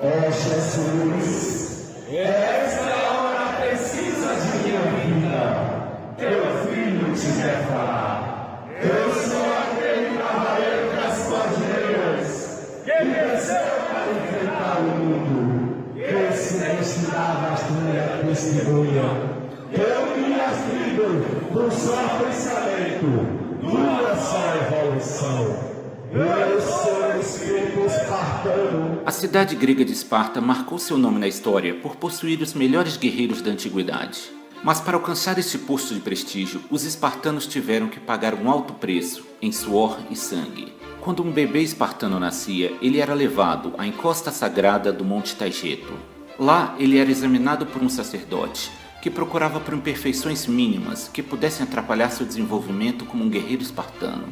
Ó Jesus, esta hora precisa de minha vida. Teu filho te quer falar. Eu sou aquele cavaleiro das cordilheiras que desceu para enfrentar o mundo. Esse destinava as minhas testemunha. Eu minhas vidas do só pensamento, numa só evolução. Eu sou o espírito espartano. A cidade grega de Esparta marcou seu nome na história por possuir os melhores guerreiros da antiguidade. Mas para alcançar este posto de prestígio, os espartanos tiveram que pagar um alto preço, em suor e sangue. Quando um bebê espartano nascia, ele era levado à encosta sagrada do Monte Taygeto. Lá, ele era examinado por um sacerdote, que procurava por imperfeições mínimas que pudessem atrapalhar seu desenvolvimento como um guerreiro espartano.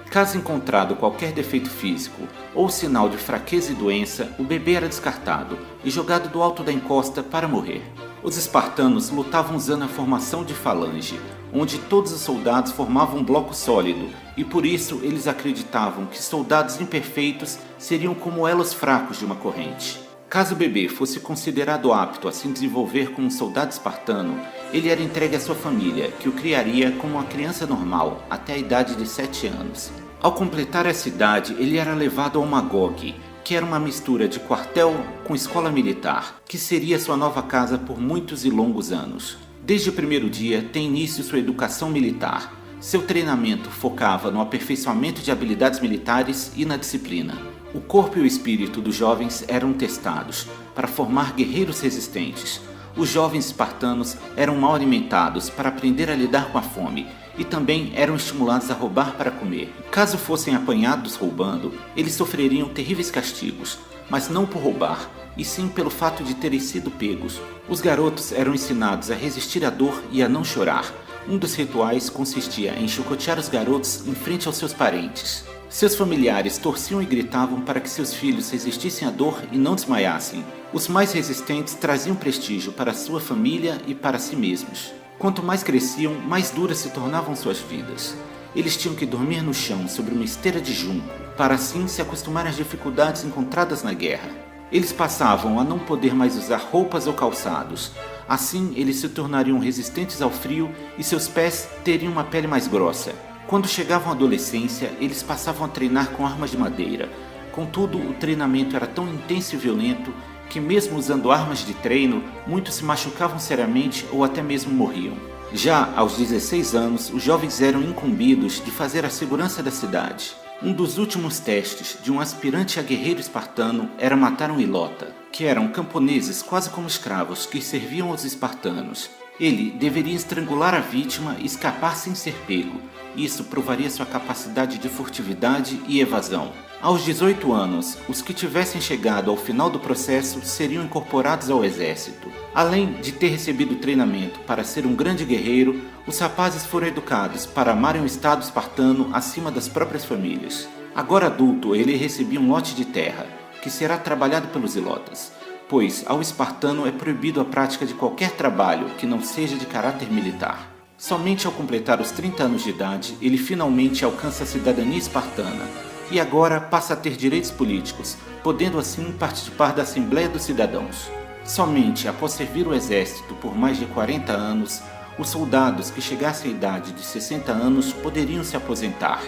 Caso encontrado qualquer defeito físico ou sinal de fraqueza e doença, o bebê era descartado e jogado do alto da encosta para morrer. Os espartanos lutavam usando a formação de falange, onde todos os soldados formavam um bloco sólido, e por isso eles acreditavam que soldados imperfeitos seriam como elos fracos de uma corrente. Caso o bebê fosse considerado apto a se desenvolver como um soldado espartano, ele era entregue à sua família, que o criaria como uma criança normal até a idade de 7 anos. Ao completar essa idade, ele era levado ao Magog, que era uma mistura de quartel com escola militar, que seria sua nova casa por muitos e longos anos. Desde o primeiro dia, tem início sua educação militar. Seu treinamento focava no aperfeiçoamento de habilidades militares e na disciplina. O corpo e o espírito dos jovens eram testados para formar guerreiros resistentes. Os jovens espartanos eram mal alimentados para aprender a lidar com a fome e também eram estimulados a roubar para comer. Caso fossem apanhados roubando, eles sofreriam terríveis castigos, mas não por roubar, e sim pelo fato de terem sido pegos. Os garotos eram ensinados a resistir à dor e a não chorar. Um dos rituais consistia em chicotear os garotos em frente aos seus parentes. Seus familiares torciam e gritavam para que seus filhos resistissem à dor e não desmaiassem. Os mais resistentes traziam prestígio para sua família e para si mesmos. Quanto mais cresciam, mais duras se tornavam suas vidas. Eles tinham que dormir no chão sobre uma esteira de junco, para assim se acostumarem às dificuldades encontradas na guerra. Eles passavam a não poder mais usar roupas ou calçados. Assim, eles se tornariam resistentes ao frio e seus pés teriam uma pele mais grossa. Quando chegavam à adolescência, eles passavam a treinar com armas de madeira. Contudo, o treinamento era tão intenso e violento que, mesmo usando armas de treino, muitos se machucavam seriamente ou até mesmo morriam. Já aos 16 anos, os jovens eram incumbidos de fazer a segurança da cidade. Um dos últimos testes de um aspirante a guerreiro espartano era matar um ilota, que eram camponeses quase como escravos que serviam aos espartanos. Ele deveria estrangular a vítima e escapar sem ser pego. Isso provaria sua capacidade de furtividade e evasão. Aos 18 anos, os que tivessem chegado ao final do processo seriam incorporados ao exército. Além de ter recebido treinamento para ser um grande guerreiro, os rapazes foram educados para amarem o Estado espartano acima das próprias famílias. Agora adulto, ele recebia um lote de terra, que será trabalhado pelos ilotas, pois ao espartano é proibido a prática de qualquer trabalho que não seja de caráter militar. Somente ao completar os 30 anos de idade, ele finalmente alcança a cidadania espartana, e agora passa a ter direitos políticos, podendo assim participar da Assembleia dos Cidadãos. Somente após servir o exército por mais de 40 anos, os soldados que chegassem à idade de 60 anos poderiam se aposentar.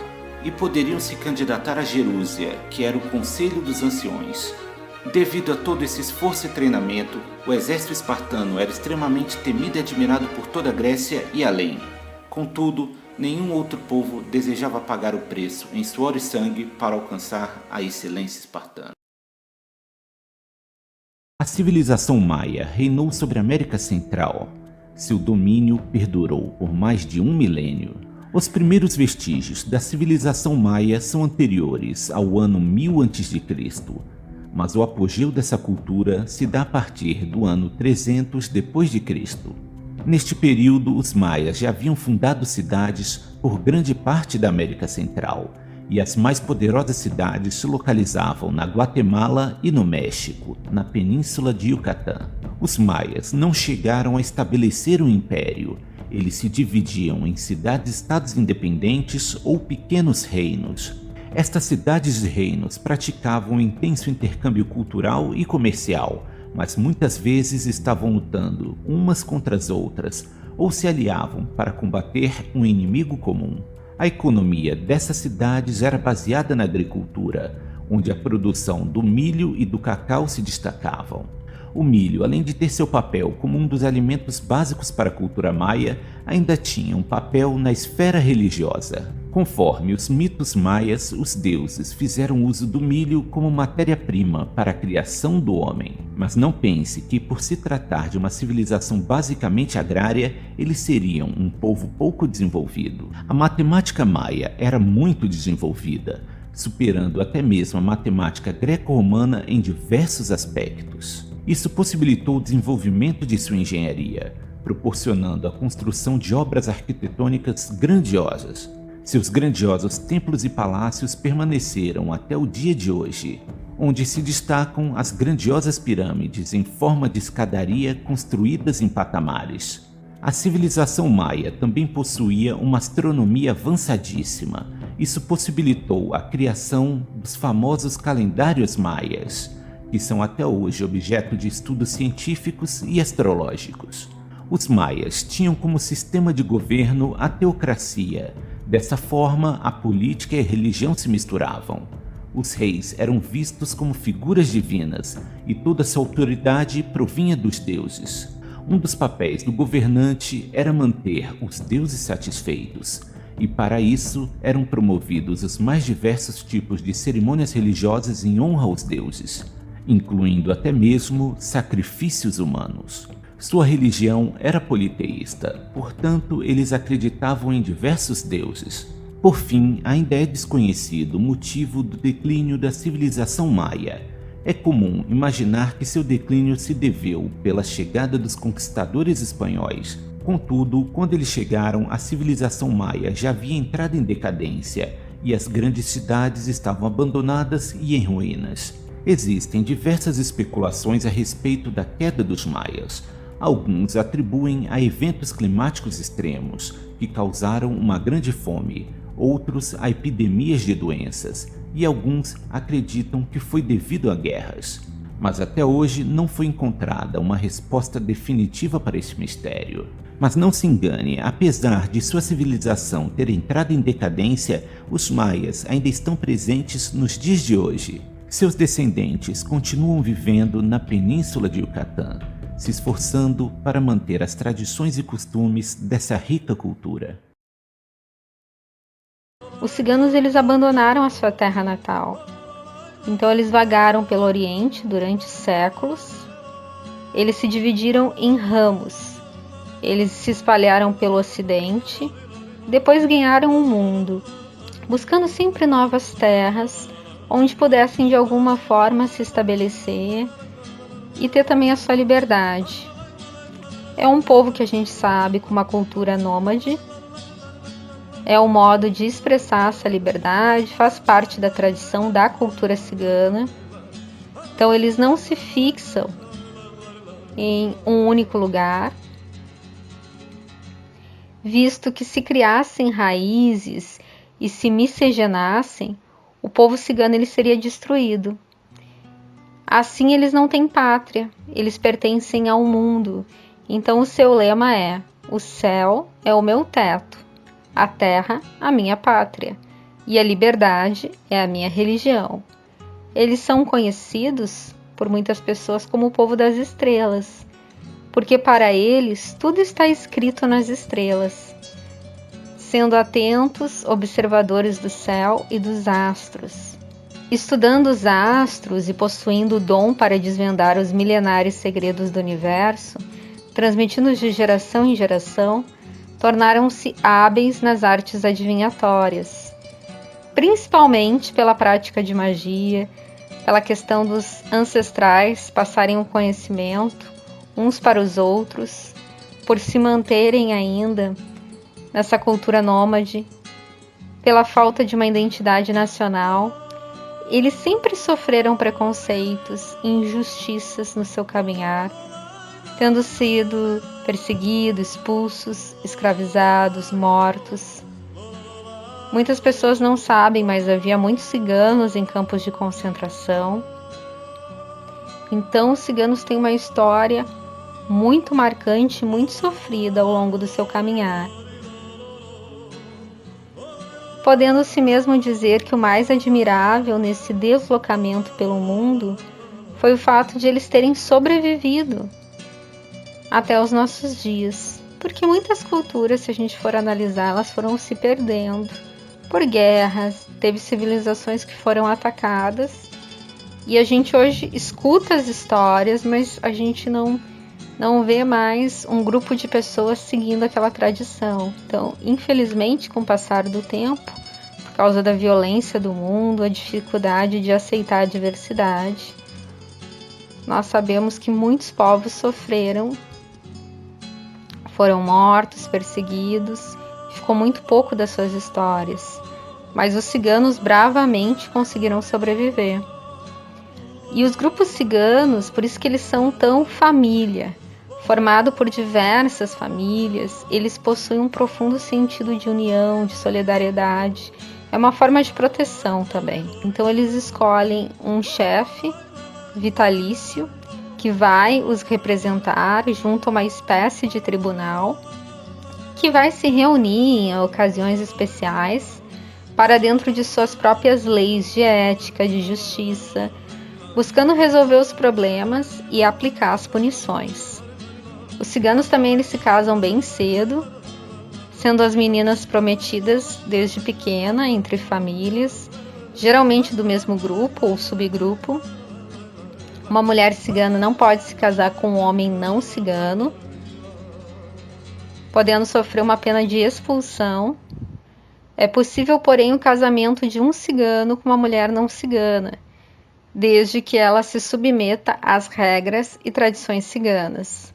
e poderiam se candidatar a Jerúsia, que era o Conselho dos Anciões. Devido a todo esse esforço e treinamento, o exército espartano era extremamente temido e admirado por toda a Grécia e além. Contudo, nenhum outro povo desejava pagar o preço em suor e sangue para alcançar a excelência espartana. A civilização maia reinou sobre a América Central. Seu domínio perdurou por mais de 1 milênio. Os primeiros vestígios da civilização maia são anteriores ao ano 1000 a.C., mas o apogeu dessa cultura se dá a partir do ano 300 d.C. Neste período, os maias já haviam fundado cidades por grande parte da América Central, e as mais poderosas cidades se localizavam na Guatemala e no México, na península de Yucatán. Os maias não chegaram a estabelecer um império. Eles se dividiam em cidades-estados independentes ou pequenos reinos. Estas cidades e reinos praticavam um intenso intercâmbio cultural e comercial, mas muitas vezes estavam lutando umas contra as outras ou se aliavam para combater um inimigo comum. A economia dessas cidades era baseada na agricultura, onde a produção do milho e do cacau se destacavam. O milho, além de ter seu papel como um dos alimentos básicos para a cultura maia, ainda tinha um papel na esfera religiosa. Conforme os mitos maias, os deuses fizeram uso do milho como matéria-prima para a criação do homem. Mas não pense que, por se tratar de uma civilização basicamente agrária, eles seriam um povo pouco desenvolvido. A matemática maia era muito desenvolvida, superando até mesmo a matemática greco-romana em diversos aspectos. Isso possibilitou o desenvolvimento de sua engenharia, proporcionando a construção de obras arquitetônicas grandiosas. Seus grandiosos templos e palácios permaneceram até o dia de hoje, onde se destacam as grandiosas pirâmides em forma de escadaria construídas em patamares. A civilização maia também possuía uma astronomia avançadíssima. Isso possibilitou a criação dos famosos calendários maias, que são até hoje objeto de estudos científicos e astrológicos. Os maias tinham como sistema de governo a teocracia. Dessa forma, a política e a religião se misturavam. Os reis eram vistos como figuras divinas e toda sua autoridade provinha dos deuses. Um dos papéis do governante era manter os deuses satisfeitos, e para isso eram promovidos os mais diversos tipos de cerimônias religiosas em honra aos deuses, incluindo até mesmo sacrifícios humanos. Sua religião era politeísta, portanto eles acreditavam em diversos deuses. Por fim, ainda é desconhecido o motivo do declínio da civilização maia. É comum imaginar que seu declínio se deveu pela chegada dos conquistadores espanhóis. Contudo, quando eles chegaram, a civilização maia já havia entrado em decadência e as grandes cidades estavam abandonadas e em ruínas. Existem diversas especulações a respeito da queda dos maias. Alguns atribuem a eventos climáticos extremos que causaram uma grande fome, outros a epidemias de doenças, e alguns acreditam que foi devido a guerras. Mas até hoje não foi encontrada uma resposta definitiva para esse mistério. Mas não se engane, apesar de sua civilização ter entrado em decadência, os maias ainda estão presentes nos dias de hoje. Seus descendentes continuam vivendo na península de Yucatán, se esforçando para manter as tradições e costumes dessa rica cultura. Os ciganos eles abandonaram a sua terra natal. Então eles vagaram pelo Oriente durante séculos. Eles se dividiram em ramos. Eles se espalharam pelo Ocidente. Depois ganharam o mundo, buscando sempre novas terras, onde pudessem de alguma forma se estabelecer e ter também a sua liberdade. É um povo que a gente sabe com uma cultura nômade, é um modo de expressar essa liberdade, faz parte da tradição da cultura cigana. Então eles não se fixam em um único lugar, visto que se criassem raízes e se miscigenassem, o povo cigano ele seria destruído. Assim eles não têm pátria, eles pertencem ao mundo. Então o seu lema é: o céu é o meu teto, a terra a minha pátria. e a liberdade é a minha religião. Eles são conhecidos por muitas pessoas como o povo das estrelas, porque para eles tudo está escrito nas estrelas. Sendo atentos, observadores do céu e dos astros. Estudando os astros e possuindo o dom para desvendar os milenares segredos do universo, transmitindo de geração em geração, tornaram-se hábeis nas artes adivinhatórias, principalmente pela prática de magia, pela questão dos ancestrais passarem o conhecimento uns para os outros, por se manterem ainda nessa cultura nômade, pela falta de uma identidade nacional. Eles sempre sofreram preconceitos e injustiças no seu caminhar, tendo sido perseguidos, expulsos, escravizados, mortos. Muitas pessoas não sabem, mas havia muitos ciganos em campos de concentração. Então, os ciganos têm uma história muito marcante, muito sofrida ao longo do seu caminhar. Podendo-se mesmo dizer que o mais admirável nesse deslocamento pelo mundo foi o fato de eles terem sobrevivido até os nossos dias. Porque muitas culturas, se a gente for analisar, elas foram se perdendo por guerras, teve civilizações que foram atacadas, e a gente hoje escuta as histórias, mas a gente não vê mais um grupo de pessoas seguindo aquela tradição. Então, infelizmente, com o passar do tempo, por causa da violência do mundo, a dificuldade de aceitar a diversidade, nós sabemos que muitos povos sofreram, foram mortos, perseguidos, ficou muito pouco das suas histórias. Mas os ciganos bravamente conseguiram sobreviver. E os grupos ciganos, por isso que eles são tão família, formado por diversas famílias, eles possuem um profundo sentido de união, de solidariedade. É uma forma de proteção também. Então eles escolhem um chefe vitalício que vai os representar junto a uma espécie de tribunal que vai se reunir em ocasiões especiais para dentro de suas próprias leis de ética, de justiça, buscando resolver os problemas e aplicar as punições. Os ciganos também eles se casam bem cedo, sendo as meninas prometidas desde pequena entre famílias, geralmente do mesmo grupo ou subgrupo. Uma mulher cigana não pode se casar com um homem não cigano, podendo sofrer uma pena de expulsão. É possível, porém, o casamento de um cigano com uma mulher não cigana, desde que ela se submeta às regras e tradições ciganas.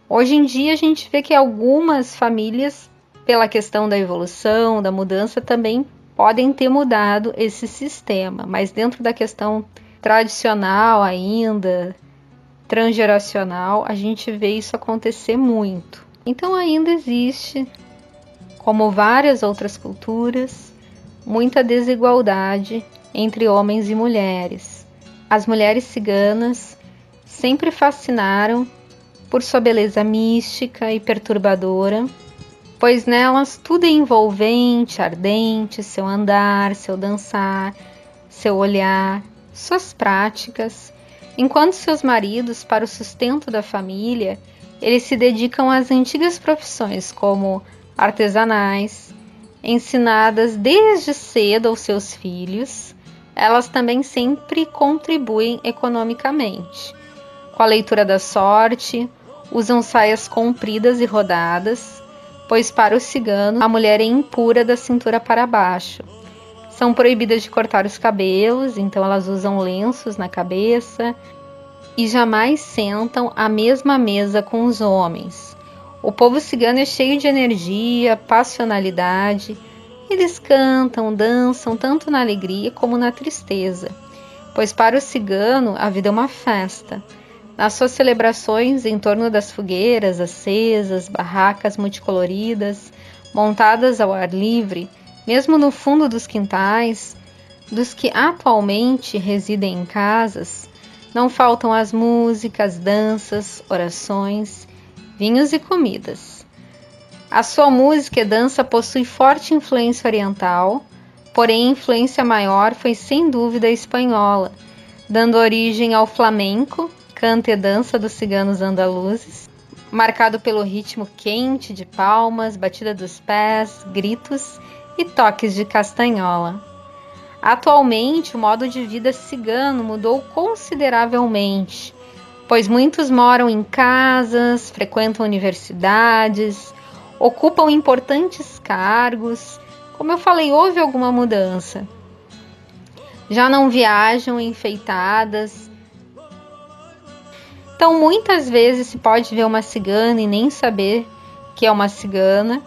Hoje em dia, a gente vê que algumas famílias, pela questão da evolução, da mudança, também podem ter mudado esse sistema, mas dentro da questão tradicional ainda, transgeracional, a gente vê isso acontecer muito. Então ainda existe, como várias outras culturas, muita desigualdade entre homens e mulheres. As mulheres ciganas sempre fascinaram por sua beleza mística e perturbadora, pois nelas tudo é envolvente, ardente, seu andar, seu dançar, seu olhar, suas práticas, enquanto seus maridos, para o sustento da família, eles se dedicam às antigas profissões como artesanais, ensinadas desde cedo aos seus filhos. Elas também sempre contribuem economicamente. Com a leitura da sorte, usam saias compridas e rodadas, pois para o cigano a mulher é impura da cintura para baixo. São proibidas de cortar os cabelos, então elas usam lenços na cabeça e jamais sentam à mesma mesa com os homens. O povo cigano é cheio de energia, passionalidade. Eles cantam, dançam tanto na alegria como na tristeza, pois para o cigano a vida é uma festa. Nas suas celebrações, em torno das fogueiras acesas, barracas multicoloridas, montadas ao ar livre, mesmo no fundo dos quintais, dos que atualmente residem em casas, não faltam as músicas, danças, orações, vinhos e comidas. A sua música e dança possui forte influência oriental, porém a influência maior foi sem dúvida a espanhola, dando origem ao flamenco, canto e dança dos ciganos andaluzes, marcado pelo ritmo quente de palmas, batida dos pés, gritos e toques de castanhola. Atualmente, o modo de vida cigano mudou consideravelmente, pois muitos moram em casas, frequentam universidades, ocupam importantes cargos. Como eu falei, houve alguma mudança. Já não viajam enfeitadas. Então, muitas vezes se pode ver uma cigana e nem saber que é uma cigana.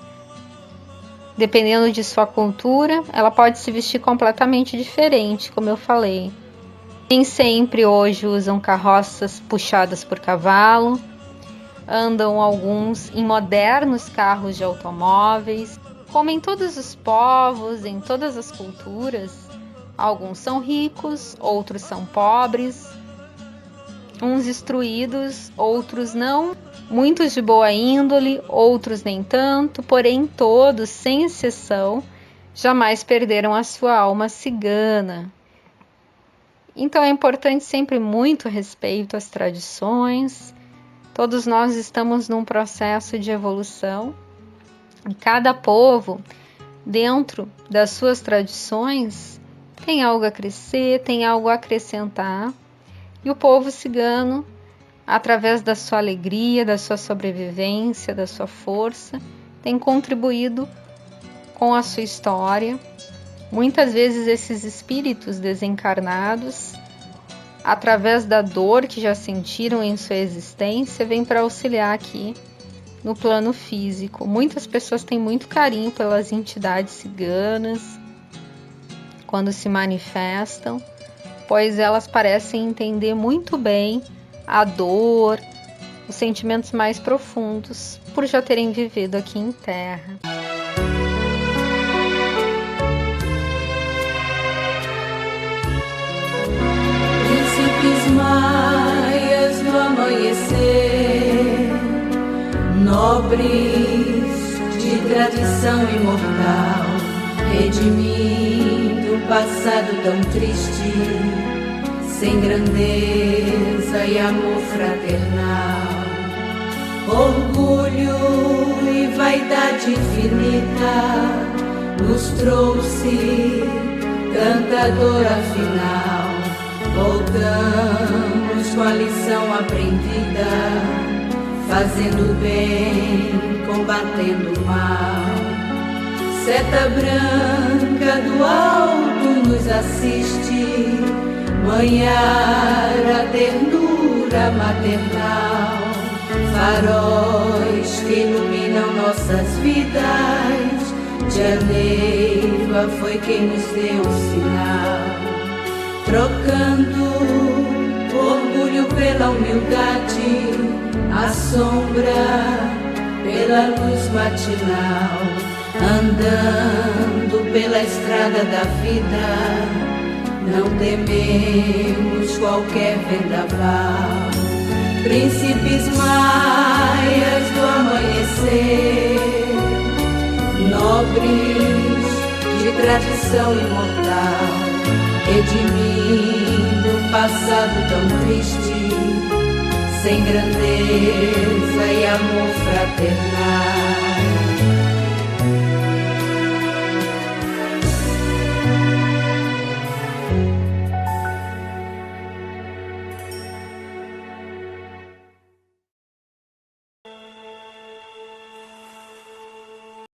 Dependendo de sua cultura, ela pode se vestir completamente diferente, como eu falei. Nem sempre hoje usam carroças puxadas por cavalo, andam alguns em modernos carros de automóveis. Como em todos os povos, em todas as culturas, alguns são ricos, outros são pobres, uns instruídos, outros não, muitos de boa índole, outros nem tanto, porém todos, sem exceção, jamais perderam a sua alma cigana. Então é importante sempre muito respeito às tradições. Todos nós estamos num processo de evolução e cada povo, dentro das suas tradições, tem algo a crescer, tem algo a acrescentar. E o povo cigano, através da sua alegria, da sua sobrevivência, da sua força, tem contribuído com a sua história. Muitas vezes esses espíritos desencarnados, através da dor que já sentiram em sua existência, vêm para auxiliar aqui no plano físico. Muitas pessoas têm muito carinho pelas entidades ciganas quando se manifestam, pois elas parecem entender muito bem a dor, os sentimentos mais profundos, por já terem vivido aqui em Terra. Príncipes maias do amanhecer, nobres de tradição imortal, redimindo o passado tão triste, sem grandeza e amor fraternal, orgulho e vaidade infinita, nos trouxe cantadora final. Voltamos com a lição aprendida, fazendo bem, combatendo o mal. Seta branca do alto nos assiste, manhar a ternura maternal, faróis que iluminam nossas vidas. Janeiro foi quem nos deu o sinal, trocando o orgulho pela humildade, a sombra pela luz matinal, andando pela estrada da vida, não tememos qualquer vendaval. Príncipes maias do amanhecer, nobres de tradição imortal, redimindo um passado tão triste, sem grandeza e amor fraternal.